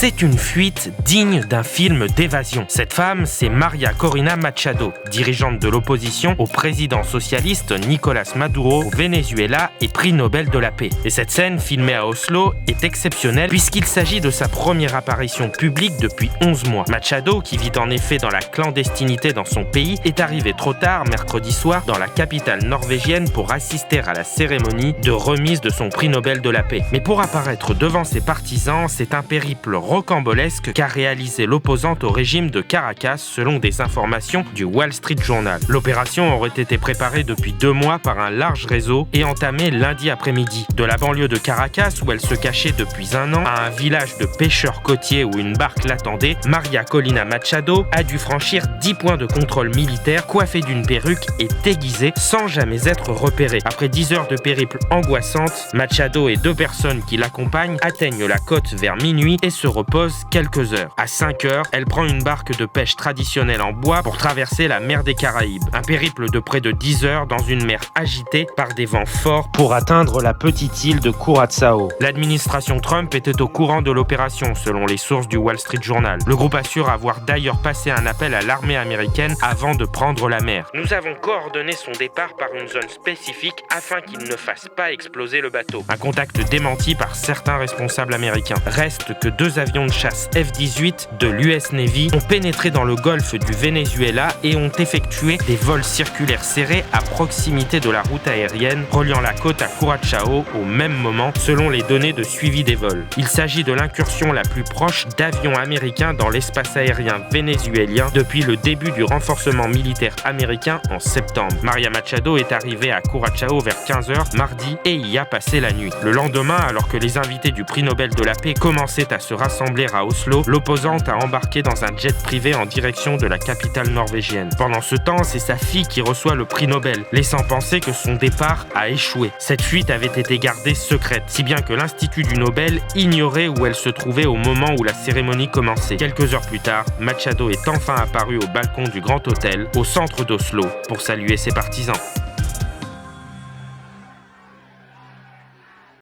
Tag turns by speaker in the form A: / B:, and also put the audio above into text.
A: C'est une fuite digne d'un film d'évasion. Cette femme, c'est Maria Corina Machado, dirigeante de l'opposition au président socialiste Nicolás Maduro au Venezuela et prix Nobel de la paix. Et cette scène, filmée à Oslo, est exceptionnelle puisqu'il s'agit de sa première apparition publique depuis 11 mois. Machado, qui vit en effet dans la clandestinité dans son pays, est arrivée trop tard mercredi soir dans la capitale norvégienne pour assister à la cérémonie de remise de son prix Nobel de la paix. Mais pour apparaître devant ses partisans, c'est un périple rocambolesque qu'a réalisé l'opposante au régime de Caracas selon des informations du Wall Street Journal. L'opération aurait été préparée depuis 2 mois par un large réseau et entamée lundi après-midi. De la banlieue de Caracas, où elle se cachait depuis 1 an, à un village de pêcheurs côtiers où une barque l'attendait, Maria Corina Machado a dû franchir 10 points de contrôle militaire, coiffée d'une perruque et déguisée sans jamais être repérée. Après 10 heures de périple angoissante, Machado et 2 personnes qui l'accompagnent atteignent la côte vers minuit et se reposent quelques heures. À 5 heures, elle prend une barque de pêche traditionnelle en bois pour traverser la mer des Caraïbes. Un périple de près de 10 heures dans une mer agitée par des vents forts pour atteindre la petite île de Curaçao. L'administration Trump était au courant de l'opération, selon les sources du Wall Street Journal. Le groupe assure avoir d'ailleurs passé un appel à l'armée américaine avant de prendre la mer. Nous avons coordonné son départ par une zone spécifique afin qu'il ne fasse pas exploser le bateau. Un contact démenti par certains responsables américains. Reste que 2 avions de chasse F-18 de l'US Navy ont pénétré dans le golfe du Venezuela et ont effectué des vols circulaires serrés à proximité de la route aérienne reliant la côte à Curaçao au même moment, selon les données de suivi des vols. Il s'agit de l'incursion la plus proche d'avions américains dans l'espace aérien vénézuélien depuis le début du renforcement militaire américain en septembre. Maria Machado est arrivée à Curaçao vers 15h mardi et y a passé la nuit. Le lendemain, alors que les invités du prix Nobel de la paix commençaient à se rassembler à Oslo, l'opposante a embarqué dans un jet privé en direction de la capitale norvégienne. Pendant ce temps, c'est sa fille qui reçoit le prix Nobel, laissant penser que son départ a échoué. Cette fuite avait été gardée secrète, si bien que l'Institut du Nobel ignorait où elle se trouvait au moment où la cérémonie commençait. Quelques heures plus tard, Machado est enfin apparu au balcon du Grand Hôtel, au centre d'Oslo, pour saluer ses partisans.